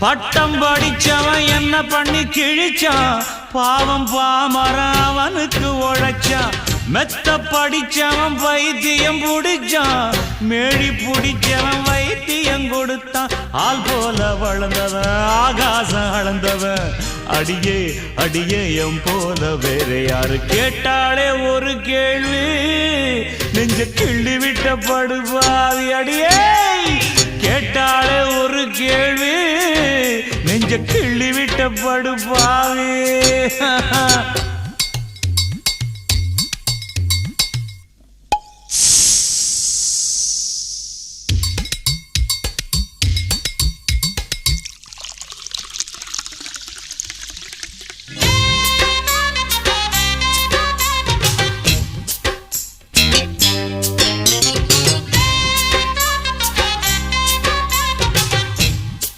பட்டம் படிச்சவன் என்ன பண்ணி கிழிச்சான், பாவம் பாமரன் அவனுக்கு உழைச்சான். மெத்த படிச்சவன் வைத்தியம் புடிச்சான், மேழி புடிச்சவன் வைத்தியம் கொடுத்தான். ஆள் போல வளர்ந்தவன் ஆகாசம் அளந்தவன், அடியே அடியே எம் போல வேற யாரு கேட்டாலே ஒரு கேள்வி, நெஞ்ச கிள்ளி விட்ட படுபாவி. அடியே கேட்டாலே ஒரு கேள்வி, நெஞ்ச கிள்ளி விட்ட படுபாவி.